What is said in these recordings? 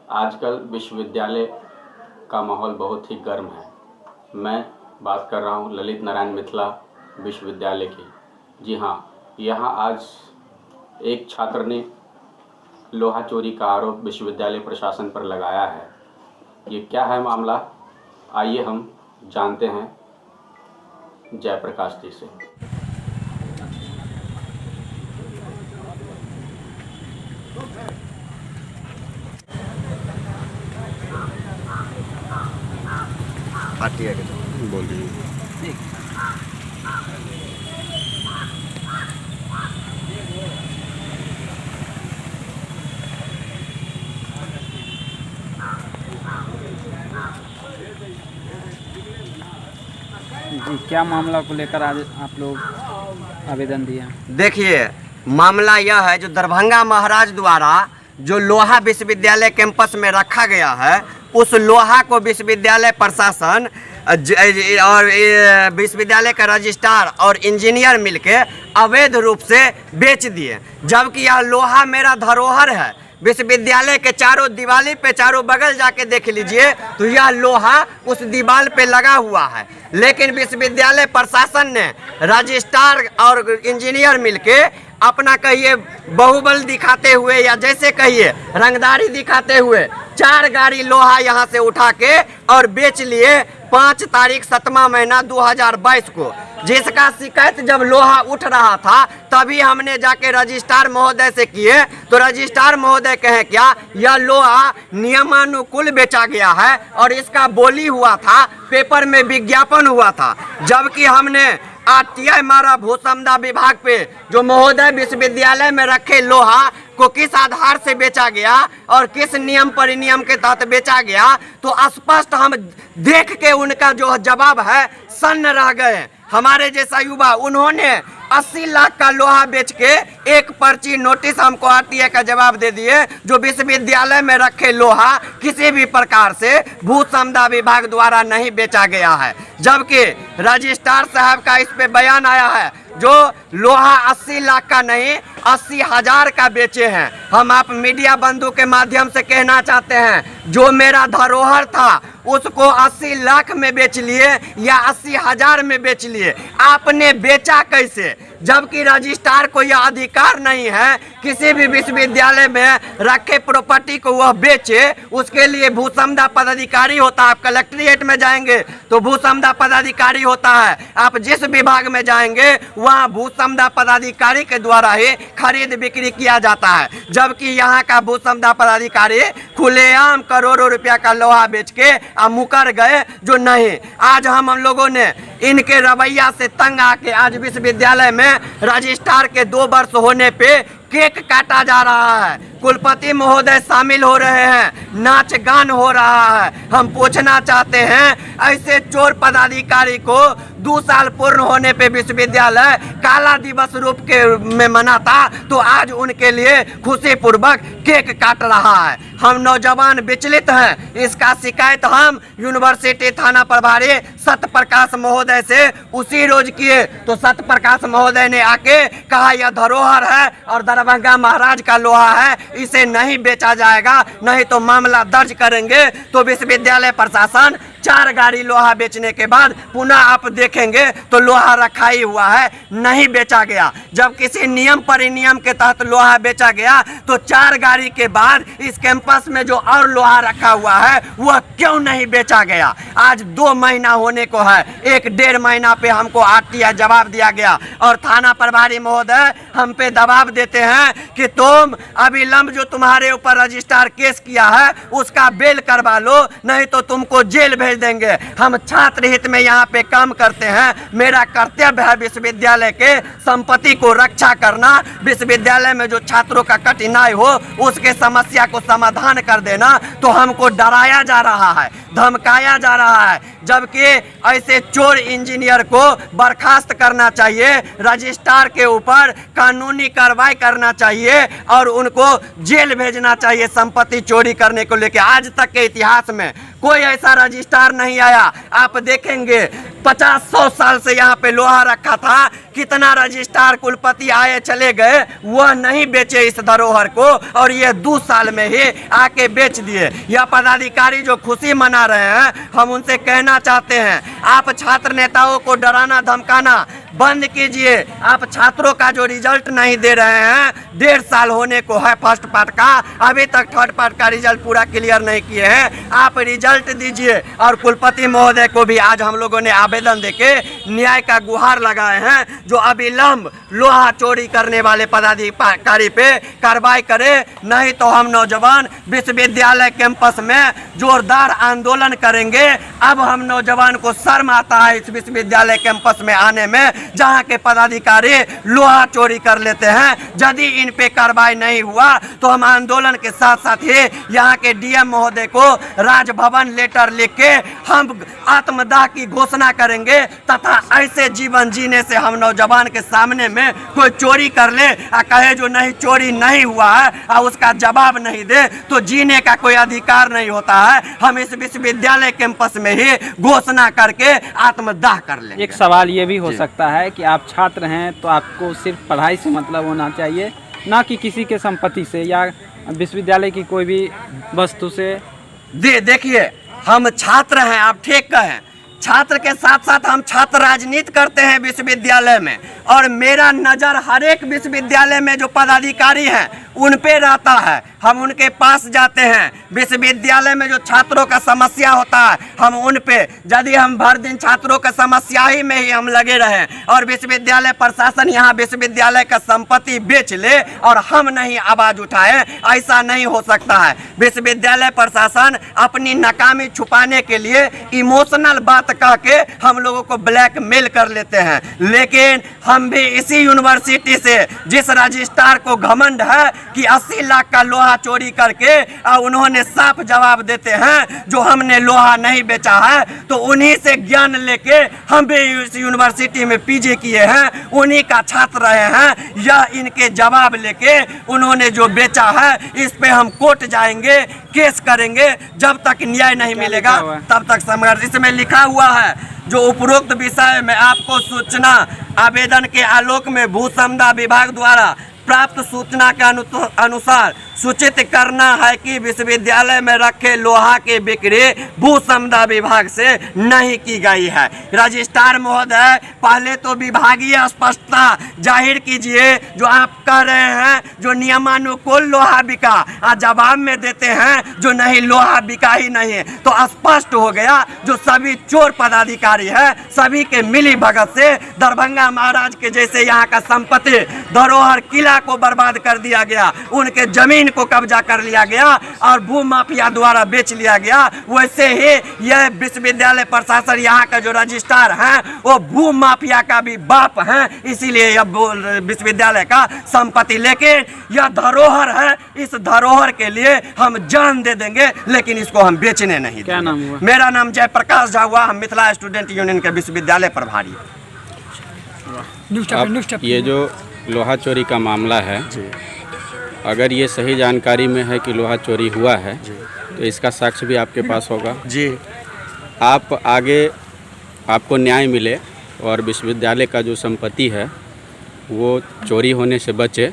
आजकल विश्वविद्यालय का माहौल बहुत ही गर्म है। मैं बात कर रहा हूँ ललित नारायण मिथिला विश्वविद्यालय की। जी हाँ, यहाँ आज एक छात्र ने लोहा चोरी का आरोप विश्वविद्यालय प्रशासन पर लगाया है। ये क्या है मामला, आइए हम जानते हैं जयप्रकाश जी से। बोलिए। जी, क्या मामला को लेकर आज आप लोग आवेदन दिया? देखिए, मामला यह है जो दरभंगा महाराज द्वारा जो लोहा विश्वविद्यालय कैंपस में रखा गया है, उस लोहा को विश्वविद्यालय प्रशासन और विश्वविद्यालय का रजिस्ट्रार और इंजीनियर मिलके अवैध रूप से बेच दिए। जबकि यह लोहा मेरा धरोहर है। विश्वविद्यालय के चारों दीवाली पे चारों बगल जाके देख लीजिए तो यह लोहा उस दीवार पे लगा हुआ है। लेकिन विश्वविद्यालय प्रशासन ने रजिस्ट्रार और इंजीनियर मिलके अपना कहिए बाहुबल दिखाते हुए या जैसे कहिए रंगदारी दिखाते हुए 4 गाड़ी लोहा यहाँ से उठा के और बेच लिए 5 तारीख 7वां महीना 2022 को। जिसका शिकायत जब लोहा उठ रहा था तभी हमने जाके रजिस्ट्रार महोदय से किए तो रजिस्ट्रार महोदय कहे क्या यह लोहा नियमानुकूल बेचा गया है और इसका बोली हुआ था, पेपर में विज्ञापन हुआ था। जबकि हमने आरटीआई मारा भूसमदा विभाग पे जो महोदय विश्वविद्यालय में रखे लोहा को किस आधार से बेचा गया और किस नियम परिनियम के तहत बेचा गया, तो स्पष्ट हम देख के उनका जो जवाब है सन्न रह गए। हमारे जैसा युवा उन्होंने 80 लाख का लोहा बेच के एक पर्ची नोटिस हमको आरटीआई का जवाब दे दिए जो विश्वविद्यालय में रखे लोहा किसी भी प्रकार से भूसमदा विभाग द्वारा नहीं बेचा गया है। जबकि रजिस्ट्रार साहब का इस पे बयान आया है जो लोहा 80 लाख का नहीं 80,000 का बेचे हैं। हम आप मीडिया बंधु के माध्यम से कहना चाहते हैं जो मेरा धरोहर था उसको 80 लाख में बेच लिए या 80,000 में बेच लिए, आपने बेचा कैसे? जबकि रजिस्ट्रार को यह अधिकार नहीं है किसी भी विश्वविद्यालय में रखे प्रॉपर्टी को वह बेचे। उसके लिए भूसमदा पदाधिकारी होता है। आप कलेक्ट्रेट में जाएंगे तो भूसमदा पदाधिकारी होता है। आप जिस विभाग में जाएंगे वहाँ भूसमदा पदाधिकारी के द्वारा ही खरीद बिक्री किया जाता है। जबकि यहाँ का भूसमदा पदाधिकारी खुलेआम करोड़ों रुपया का लोहा बेच के मुकर गए जो नहीं। आज हम लोगों ने इनके रवैया से तंग आके आज विश्वविद्यालय में रजिस्ट्रार के 2 वर्ष होने पे केक काटा जा रहा है। कुलपति महोदय शामिल हो रहे हैं, नाच गान हो रहा है। हम पूछना चाहते हैं ऐसे चोर पदाधिकारी को 2 साल पूर्ण होने पे विश्वविद्यालय काला दिवस रूप के में मनाता तो आज उनके लिए खुशी पूर्वक केक काट रहा है। हम नौजवान विचलित हैं। इसका शिकायत हम यूनिवर्सिटी थाना प्रभारी सत्यप्रकाश महोदय से उसी रोज किए तो सत्यप्रकाश महोदय ने आके कहा यह धरोहर है और दरभंगा महाराज का लोहा है, इसे नहीं बेचा जाएगा, नहीं तो मामला दर्ज करेंगे। तो विश्वविद्यालय प्रशासन 4 गाड़ी लोहा बेचने के बाद पुनः आप देखेंगे तो लोहा रखा ही हुआ है, नहीं बेचा गया। जब किसी नियम परिनियम के तहत लोहा बेचा गया तो 4 गाड़ी के बाद इस कैंपस में जो और लोहा रखा हुआ है वह क्यों नहीं बेचा गया? आज 2 महीना होने को है, 1-1.5 महीना पे हमको आरटीआई जवाब दिया गया और थाना प्रभारी महोदय हम पे दबाव देते हैं कि तुम अविलंब जो तुम्हारे ऊपर रजिस्ट्रार केस किया है उसका बेल करवा लो, नहीं तो तुमको जेल भेज देंगे। हम छात्र हित में यहाँ पे काम करते हैं। मेरा कर्तव्य है विश्वविद्यालय के संपत्ति को रक्षा करना, विश्वविद्यालय में जो छात्रों का कठिनाई हो उसके समस्या को समाधान कर देना। तो हमको डराया जा रहा है, धमकाया जा रहा है। जबकि ऐसे चोर इंजीनियर को बर्खास्त करना चाहिए, रजिस्ट्रार के ऊपर कानूनी कार्रवाई करना चाहिए और उनको जेल भेजना चाहिए संपत्ति चोरी करने को लेकर। आज तक के इतिहास में कोई ऐसा रजिस्ट्रार नहीं आया। आप देखेंगे 50-100 साल से यहाँ पे लोहा रखा था। कितना रजिस्ट्रार कुलपति आए चले गए, वह नहीं बेचे इस धरोहर को, और ये 2 साल में ही आके बेच दिए। यह पदाधिकारी जो खुशी मना रहे हैं, हम उनसे कहना चाहते हैं, आप छात्र नेताओं को डराना धमकाना बंद कीजिए। आप छात्रों का जो रिजल्ट नहीं दे रहे हैं, 1.5 साल होने को है फर्स्ट पार्ट का, अभी तक थर्ड पार्ट का रिजल्ट पूरा क्लियर नहीं किए हैं। आप रिजल्ट दीजिए। और कुलपति महोदय को भी आज हम लोगों ने आवेदन देके न्याय का गुहार लगाए हैं, जो अविलंब लोहा चोरी करने वाले पदाधिकारी पे कार्रवाई करे, नहीं तो हम नौजवान विश्वविद्यालय कैंपस में जोरदार आंदोलन करेंगे। अब हम नौजवान को शर्म आता है इस विश्वविद्यालय कैंपस में आने में, जहां के पदाधिकारी लोहा चोरी कर लेते हैं। यदि इन पे कार्रवाई नहीं हुआ तो हम आंदोलन के साथ साथ ही यहाँ के डीएम महोदय को राजभवन लेटर लिख के हम आत्मदाह की घोषणा करेंगे, तथा ऐसे जीवन जीने से हम नौजवान के सामने में कोई चोरी कर ले और कहे जो नहीं चोरी नहीं हुआ है और उसका जवाब नहीं दे, तो जीने का कोई अधिकार नहीं होता है। हम इस विश्वविद्यालय कैंपस में ही घोषणा करके आत्मदाह कर लेंगे। एक सवाल ये भी हो सकता है कि आप छात्र हैं तो आपको सिर्फ पढ़ाई से मतलब होना चाहिए, ना कि किसी के संपत्ति से या विश्वविद्यालय की कोई भी वस्तु से। देखिए, हम छात्र हैं, आप ठीक कहें, छात्र के साथ साथ हम छात्र राजनीति करते हैं विश्वविद्यालय में, और मेरा नज़र हर एक विश्वविद्यालय में जो पदाधिकारी हैं उन पे रहता है। हम उनके पास जाते हैं। विश्वविद्यालय में जो छात्रों का समस्या होता है, हम उन पे, यदि हम भर दिन छात्रों का समस्या ही में ही हम लगे रहें और विश्वविद्यालय प्रशासन यहाँ विश्वविद्यालय का संपत्ति बेच ले और हम नहीं आवाज़ उठाए, ऐसा नहीं हो सकता है। विश्वविद्यालय प्रशासन अपनी नाकामी छुपाने के लिए इमोशनल बात कह के हम लोगों को ब्लैकमेल कर लेते हैं, लेकिन हम भी इसी यूनिवर्सिटी से, जिस रजिस्ट्रार को घमंड है कि 80 लाख का लोहा चोरी करके उन्होंने साफ जवाब देते हैं जो हमने लोहा नहीं बेचा है, तो उन्हीं से ज्ञान लेके हम भी इस यूनिवर्सिटी में पीजी किए हैं, उन्हीं का छात्र रहे हैं। या इनके जवाब लेके उन्होंने जो बेचा है, इस पे हम कोर्ट जाएंगे, केस करेंगे। जब तक न्याय नहीं मिलेगा तब तक संघर्ष। इसमें लिखा हुआ है, जो उपरोक्त विषय में आपको सूचना आवेदन के आलोक में भू समदा विभाग द्वारा प्राप्त सूचना के अनुसार सूचित करना है कि विश्वविद्यालय में रखे लोहा की बिक्री भू समदा विभाग से नहीं की गई है। रजिस्ट्रार महोदय, पहले तो विभागीय स्पष्टता जाहिर कीजिए। जो आप कह रहे हैं जो नियमानुकूल लोहा बिका, और जवाब में देते हैं जो नहीं लोहा बिका ही नहीं है, तो स्पष्ट हो गया जो सभी चोर पदाधिकारी है, सभी के मिली भगत से दरभंगा महाराज के जैसे यहाँ का संपत्ति धरोहर किला को बर्बाद कर दिया गया, उनके जमीन को कब्जा कर लिया गया और भू माफिया द्वारा बेच लिया गया। वैसे ही यह विश्वविद्यालय प्रशासन यहाँ का जो रजिस्ट्रार हैं वो भू माफिया का भी बाप हैं, इसीलिए यह विश्वविद्यालय का संपत्ति। लेकिन यह धरोहर है, इस धरोहर के लिए हम जान दे देंगे, लेकिन इसको हम बेचने नहीं। क्या नाम हुआ? मेरा नाम जयप्रकाश झा हुआ, हम मिथिला स्टूडेंट यूनियन के विश्वविद्यालय प्रभारी। ये जो लोहा चोरी का मामला है, अगर ये सही जानकारी में है कि लोहा चोरी हुआ है, तो इसका साक्ष्य भी आपके पास होगा जी। आप आगे आपको न्याय मिले और विश्वविद्यालय का जो संपत्ति है वो चोरी होने से बचे,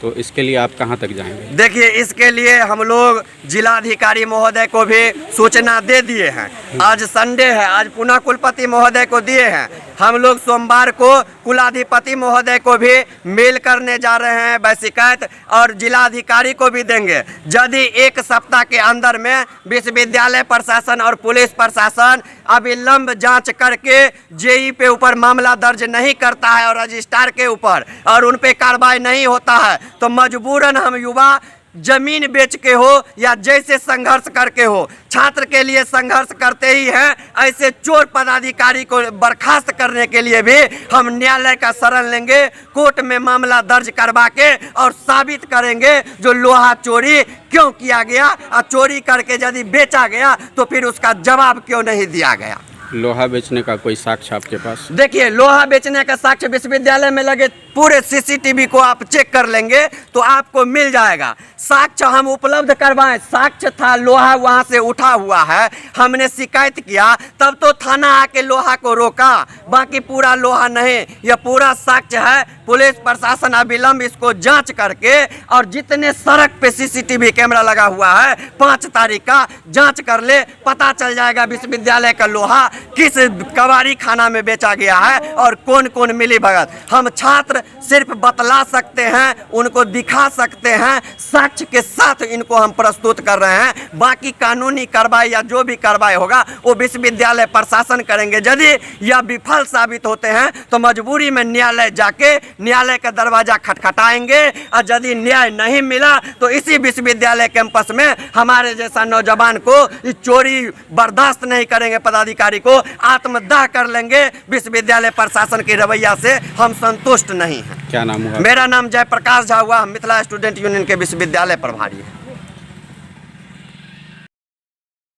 तो इसके लिए आप कहां तक जाएंगे? देखिए, इसके लिए हम लोग जिलाधिकारी महोदय को भी सूचना दे दिए हैं। आज संडे है, आज पुनः कुलपति महोदय को दिए हैं। हम लोग सोमवार को कुलाधिपति महोदय को भी मेल करने जा रहे हैं शिकायत, और जिलाधिकारी को भी देंगे। यदि 1 सप्ताह के अंदर में विश्वविद्यालय प्रशासन और पुलिस प्रशासन अविलंब जांच करके जेई पे ऊपर मामला दर्ज नहीं करता है और रजिस्ट्रार के ऊपर, और उन पे कार्रवाई नहीं होता है, तो मजबूरन हम युवा जमीन बेच के हो या जैसे संघर्ष करके हो, छात्र के लिए संघर्ष करते ही हैं। ऐसे चोर पदाधिकारी को बर्खास्त करने के लिए भी हम न्यायालय का शरण लेंगे, कोर्ट में मामला दर्ज करवा के और साबित करेंगे जो लोहा चोरी क्यों किया गया, और चोरी करके यदि बेचा गया तो फिर उसका जवाब क्यों नहीं दिया गया। लोहा बेचने का कोई साक्ष्य आपके पास? देखिए, लोहा बेचने का साक्ष्य विश्वविद्यालय में लगे पूरे सीसीटीवी को आप चेक कर लेंगे तो आपको मिल जाएगा। साक्ष्य हम उपलब्ध करवाएं, साक्ष्य था लोहा वहाँ से उठा हुआ है, हमने शिकायत किया तब तो थाना आके लोहा को रोका, बाकी पूरा लोहा नहीं। यह पूरा साक्ष्य है। पुलिस प्रशासन अविलंब इसको जांच करके और जितने सड़क पे सीसीटीवी कैमरा लगा हुआ है 5 तारीख का जांच कर ले, पता चल जाएगा विश्वविद्यालय का लोहा किस कबाड़ी खाना में बेचा गया है और कौन कौन मिली भगत। हम छात्र सिर्फ बतला सकते हैं, उनको दिखा सकते हैं, साक्ष्य के साथ इनको हम प्रस्तुत कर रहे हैं। बाकी कानूनी कार्रवाई या जो भी कार्रवाई होगा वो विश्वविद्यालय प्रशासन करेंगे। यदि यह विफल साबित होते हैं तो मजबूरी में न्यायालय जाके न्यायालय का दरवाजा खटखटाएंगे और यदि न्याय नहीं मिला तो इसी विश्वविद्यालय कैंपस में हमारे जैसा नौजवान को इस चोरी बर्दाश्त नहीं करेंगे, पदाधिकारी को आत्मदाह कर लेंगे। विश्वविद्यालय प्रशासन के रवैया से हम संतुष्ट नहीं हैं। क्या नाम हुआ? मेरा नाम जयप्रकाश झा हुआ, मिथिला स्टूडेंट यूनियन के विश्वविद्यालय प्रभारी है।